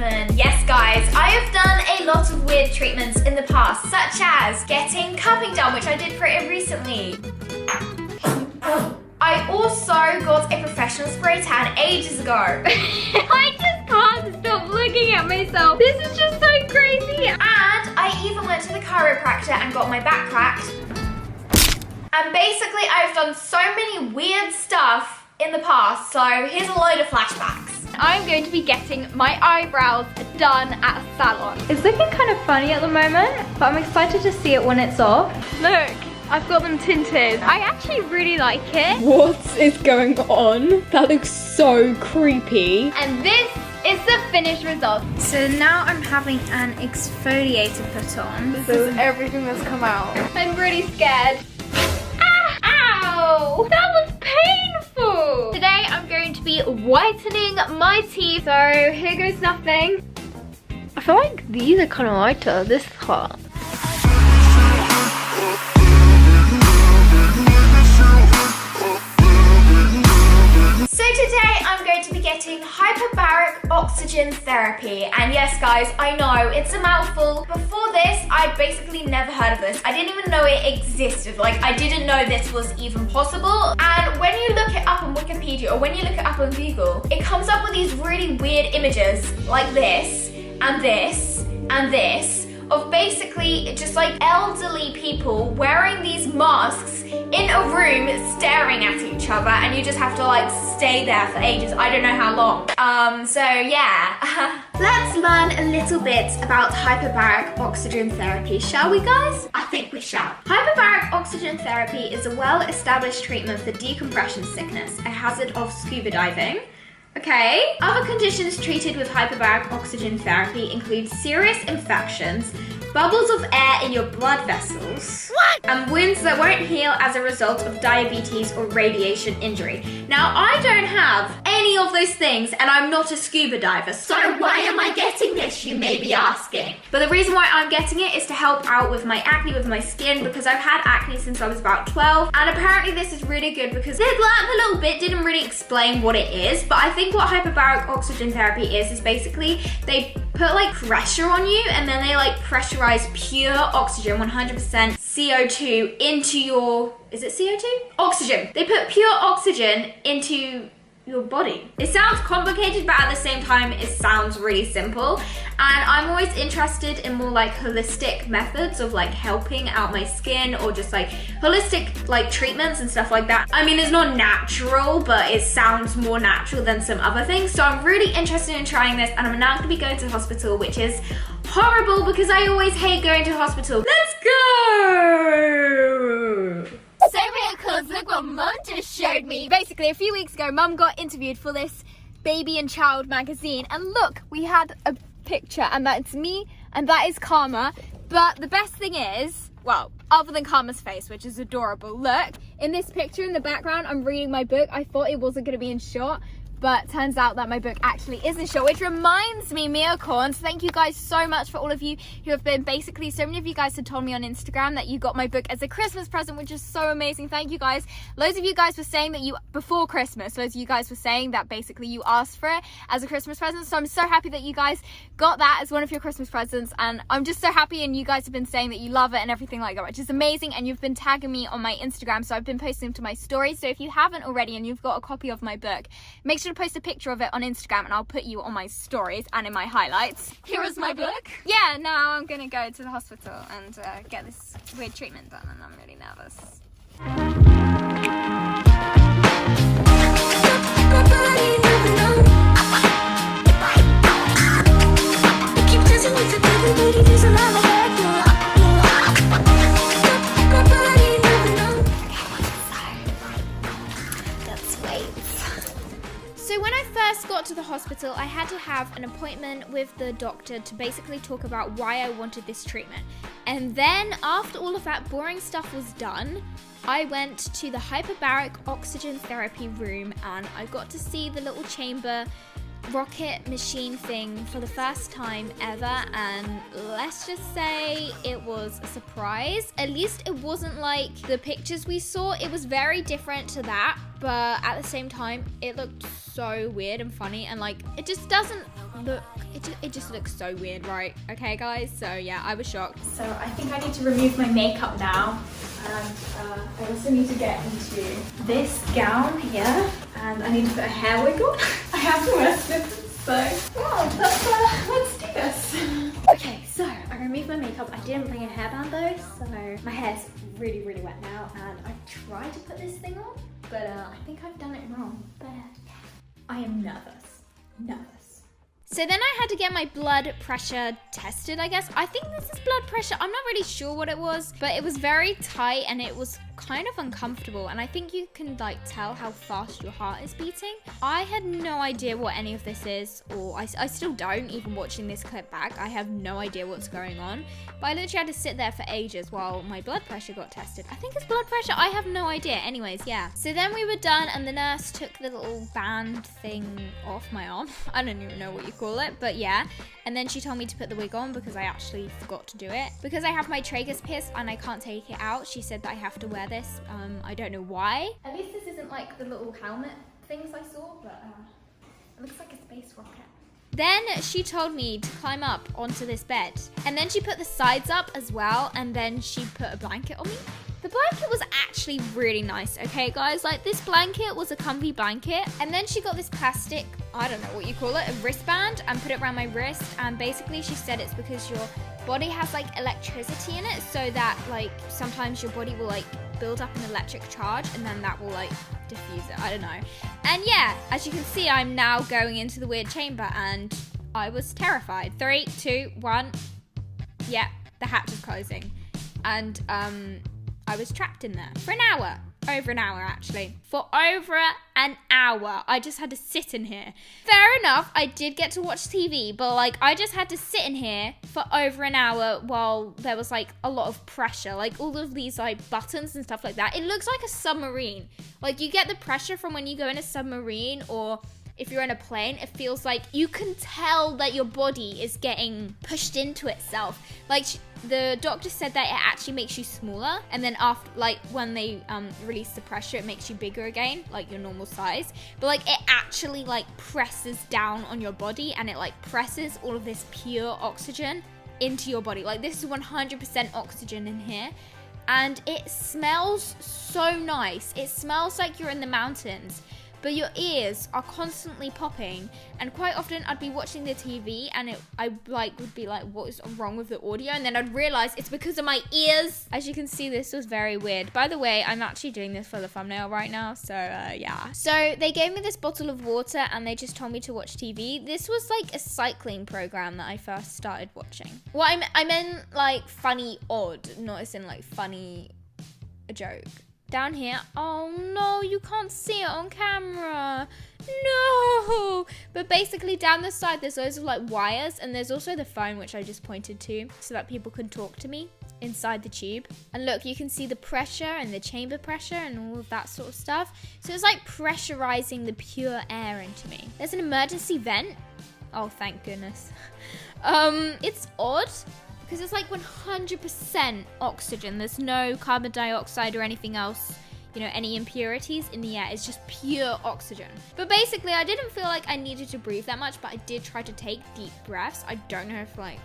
treatment. Yes guys, I have done a lot of weird treatments in the past, such as getting cupping done, which I did pretty recently. I also got a professional spray tan ages ago. I just can't stop looking at myself. This is just so crazy. And I even went to the chiropractor and got my back cracked. And basically I've done so many weird stuff in the past, so here's a load of flashbacks. I'm going to be getting my eyebrows done at a salon. It's looking kind of funny at the moment, but I'm excited to see it when it's off. Look, I've got them tinted. I actually really like it. What is going on? That looks so creepy. And this is the finished result. So now I'm having an exfoliator put on. This is everything that's come out. I'm really scared. Ow! That was painful! Today I'm going to be whitening my teeth. So here goes nothing. I feel like these are kind of lighter, this part. So today I'm going to be getting hyperbaric oxygen therapy. And yes guys, I know it's a mouthful. Before this, I'd basically never heard of this. I didn't even know it existed. Like, I didn't know this was even possible. And when you look it up on Wikipedia or when you look it up on Google, it comes up with these really weird images like this and this and this of basically just like elderly people wearing these masks in a room staring at each other, and you just have to like stay there for ages. I don't know how long. So yeah. Let's learn a little bit about hyperbaric oxygen therapy, shall we guys? I think we shall. Hyperbaric oxygen therapy is a well-established treatment for decompression sickness, a hazard of scuba diving. Okay. Other conditions treated with hyperbaric oxygen therapy include serious infections, bubbles of air in your blood vessels, and wounds that won't heal as a result of diabetes or radiation injury. Now, I don't have any of those things, and I'm not a scuba diver, so why am I getting this, you may be asking? But the reason why I'm getting it is to help out with my acne, with my skin, because I've had acne since I was about 12, and apparently this is really good because the little bit didn't really explain what it is, but I think what hyperbaric oxygen therapy is basically they put like pressure on you, and then they like pressurize pure oxygen, 100% CO2 into your, is it CO2? Oxygen. They put pure oxygen into your body. It sounds complicated, but at the same time, it sounds really simple. And I'm always interested in more like holistic methods of like helping out my skin, or just like holistic like treatments and stuff like that. I mean, it's not natural, but it sounds more natural than some other things. So I'm really interested in trying this, and I'm now gonna be going to the hospital, which is horrible because I always hate going to the hospital. Let's go! So real, cause look what Mum just showed me. Basically, a few weeks ago, Mum got interviewed for this Baby and Child magazine, and look, we had a picture, and that's me, and that is Karma. But the best thing is, well, other than Karma's face, which is adorable, look, in this picture in the background, I'm reading my book. I thought it wasn't gonna be in shot, but turns out that my book actually is in short, which reminds me, Mia Corns, thank you guys so much for all of you who have been basically, so many of you guys had told me on Instagram that you got my book as a Christmas present, which is so amazing. Thank you guys. Loads of you guys were saying that you, before Christmas, loads of you guys were saying that basically you asked for it as a Christmas present. So I'm so happy that you guys got that as one of your Christmas presents, and I'm just so happy, and you guys have been saying that you love it and everything like that, which is amazing. And you've been tagging me on my Instagram, so I've been posting them to my stories. So if you haven't already and you've got a copy of my book, make sure to post a picture of it on Instagram, and I'll put you on my stories and in my highlights. Here is my book. Yeah, now I'm gonna go to the hospital and get this weird treatment done, and I'm really nervous. So when I first got to the hospital, I had to have an appointment with the doctor to basically talk about why I wanted this treatment. And then after all of that boring stuff was done, I went to the hyperbaric oxygen therapy room, and I got to see the little chamber rocket machine thing for the first time ever, and let's just say it was a surprise. At least it wasn't like the pictures we saw. It was very different to that, but at the same time it looked so weird and funny, and like it just doesn't look, it just looks so weird, right? Okay, guys, so yeah, I was shocked. So I think I need to remove my makeup now. And I also need to get into this gown here. And I need to put a hair wig on. I have to wear slippers, so let's do this. Okay, so I removed my makeup. I didn't bring a hairband though, so my hair's really, really wet now. And I tried to put this thing on, but I think I've done it wrong. But I am nervous. So then I had to get my blood pressure tested, I guess. I think this is blood pressure. I'm not really sure what it was, but it was very tight and it was kind of uncomfortable. And I think you can like tell how fast your heart is beating. I had no idea what any of this is, or I still don't, even watching this clip back. I have no idea what's going on. But I literally had to sit there for ages while my blood pressure got tested. I think it's blood pressure. I have no idea. Anyways, yeah. So then we were done and the nurse took the little band thing off my arm. I don't even know what you call it, but yeah. And then she told me to put the wig on because I actually forgot to do it. Because I have my tragus pierced and I can't take it out, she said that I have to wear this. I don't know why. At least this isn't like the little helmet things I saw, but it looks like a space rocket. Then she told me to climb up onto this bed. And then she put the sides up as well, and then she put a blanket on me. The blanket was actually really nice, okay guys? Like, this blanket was a comfy blanket. And then she got this plastic, I don't know what you call it, a wristband, and put it around my wrist. And basically she said it's because your body has like electricity in it, so that like sometimes your body will like build up an electric charge and then that will like diffuse it. I don't know. And yeah, as you can see, I'm now going into the weird chamber and I was terrified. 3, 2, 1. Yeah, the hatch is closing. And I was trapped in there for an hour. Over an hour, actually. For over an hour. I just had to sit in here. Fair enough, I did get to watch TV, but like, I just had to sit in here for over an hour while there was like a lot of pressure. Like all of these like buttons and stuff like that. It looks like a submarine. Like you get the pressure from when you go in a submarine, or if you're in a plane, it feels like you can tell that your body is getting pushed into itself. Like the doctor said that it actually makes you smaller, and then after, like when they release the pressure, it makes you bigger again, like your normal size. But like it actually like presses down on your body, and it like presses all of this pure oxygen into your body. Like this is 100% oxygen in here. And it smells so nice. It smells like you're in the mountains. But your ears are constantly popping, and quite often I'd be watching the TV and I like would be like, what is wrong with the audio? And then I'd realize it's because of my ears. As you can see, this was very weird. By the way, I'm actually doing this for the thumbnail right now, so yeah. So they gave me this bottle of water and they just told me to watch TV. This was like a cycling program that I first started watching. Well, I meant like funny odd, not as in like funny a joke. Down here, oh no, you can't see it on camera. No! But basically down the side, there's loads of like wires, and there's also the phone, which I just pointed to so that people can talk to me inside the tube. And look, you can see the pressure and the chamber pressure and all of that sort of stuff. So it's like pressurizing the pure air into me. There's an emergency vent. Oh, thank goodness. It's odd, because it's like 100% oxygen. There's no carbon dioxide or anything else, you know, any impurities in the air. It's just pure oxygen. But basically, I didn't feel like I needed to breathe that much, but I did try to take deep breaths. I don't know if like,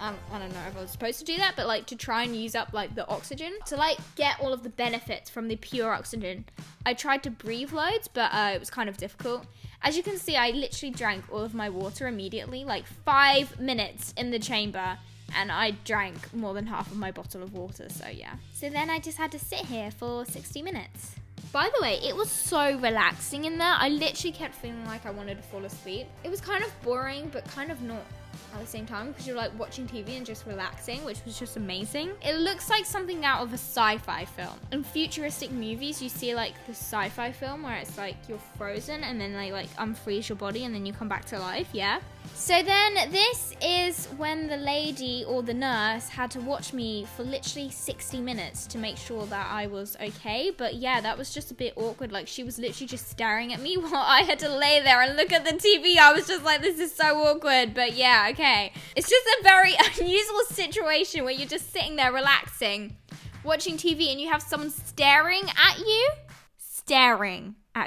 I don't know if I was supposed to do that, but like to try and use up like the oxygen to like get all of the benefits from the pure oxygen. I tried to breathe loads, but it was kind of difficult. As you can see, I literally drank all of my water immediately, like 5 minutes in the chamber. And I drank more than half of my bottle of water, so yeah. So then I just had to sit here for 60 minutes. By the way, it was so relaxing in there. I literally kept feeling like I wanted to fall asleep. It was kind of boring, but kind of not at the same time, because you're like watching TV and just relaxing, which was just amazing. It looks like something out of a sci-fi film. In futuristic movies, you see like the sci-fi film where it's like you're frozen and then they like unfreeze your body and then you come back to life, yeah? So then this is when the lady or the nurse had to watch me for literally 60 minutes to make sure that I was okay. But yeah, that was just a bit awkward. Like she was literally just staring at me while I had to lay there and look at the TV. I was just like, this is so awkward. But yeah, okay. It's just a very unusual situation where you're just sitting there relaxing, watching TV, and you have someone staring at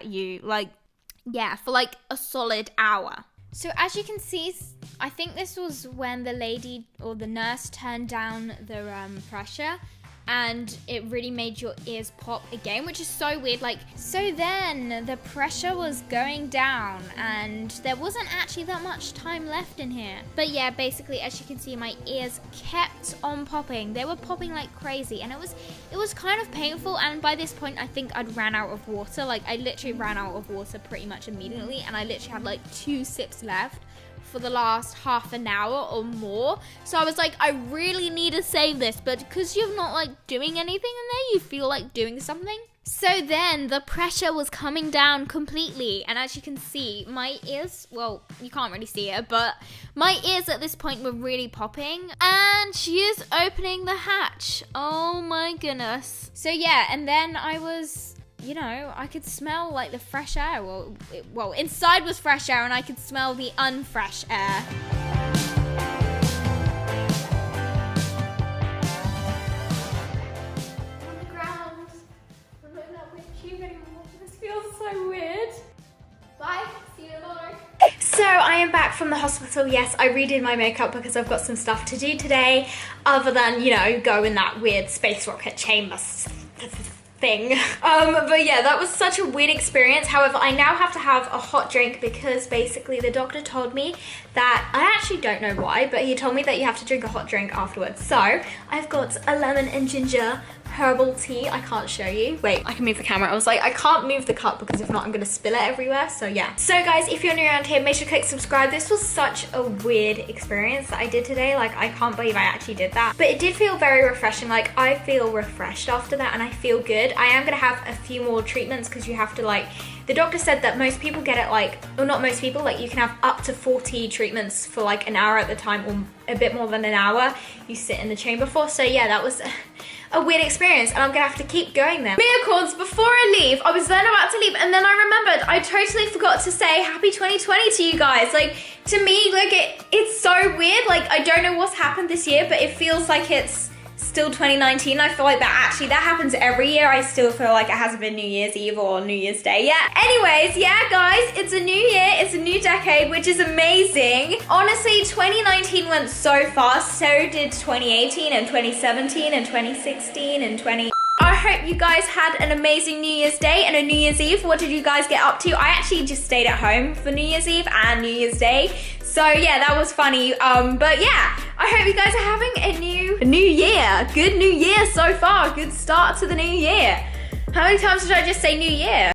you. Like, yeah, for like a solid hour. So as you can see, I think this was when the lady or the nurse turned down the pressure, and it really made your ears pop again, which is so weird. Like, so then the pressure was going down and there wasn't actually that much time left in here. But yeah, basically, as you can see, my ears kept on popping. They were popping like crazy, and it was kind of painful. And by this point, I think I'd ran out of water. Like, I literally ran out of water pretty much immediately, and I literally had like 2 sips left for the last half an hour or more. So I was like, I really need to save this, but because you're not like doing anything in there, you feel like doing something. So then the pressure was coming down completely, and as you can see, my ears, well, you can't really see it, but my ears at this point were really popping, and she is opening the hatch. Oh my goodness. So yeah, and then I was, you know, I could smell like the fresh air. Well, inside was fresh air, and I could smell the unfresh air. On the ground. I'm not in that weird tube anymore. This feels so weird. Bye. See you tomorrow. So I am back from the hospital. Yes, I redid my makeup because I've got some stuff to do today, other than, you know, go in that weird space rocket chamber thing. But yeah, that was such a weird experience. However, I now have to have a hot drink because basically the doctor told me that, I actually don't know why, but he told me that you have to drink a hot drink afterwards. So I've got a lemon and ginger herbal tea. I can't show you. Wait, I can move the camera. I was like, I can't move the cup because if not, I'm gonna spill it everywhere. So yeah. So guys, if you're new around here, make sure to click subscribe. This was such a weird experience that I did today. Like, I can't believe I actually did that. But it did feel very refreshing. Like, I feel refreshed after that, and I feel good. I am gonna have a few more treatments because you have to, like, the doctor said that most people get it, like, or not most people, like, you can have up to 40 treatments for like an hour at the time, or a bit more than an hour you sit in the chamber for. So yeah, that was a weird experience, and I'm gonna have to keep going there. Miracles, before I leave, I was then about to leave, and then I remembered I totally forgot to say happy 2020 to you guys. Like, to me, like, it's so weird. Like, I don't know what's happened this year, but it feels like it's still 2019. I feel like that happens every year. I still feel like it hasn't been New Year's Eve or New Year's Day yet. Anyways, yeah guys, it's a new year, it's a new decade, which is amazing. Honestly, 2019 went so fast, so did 2018 and 2017 and 2016 and 20... I hope you guys had an amazing New Year's Day and a New Year's Eve. What did you guys get up to? I actually just stayed at home for New Year's Eve and New Year's Day. So yeah, that was funny. But yeah, I hope you guys are having a new year. Good new year so far. Good start to the new year. How many times did I just say new year?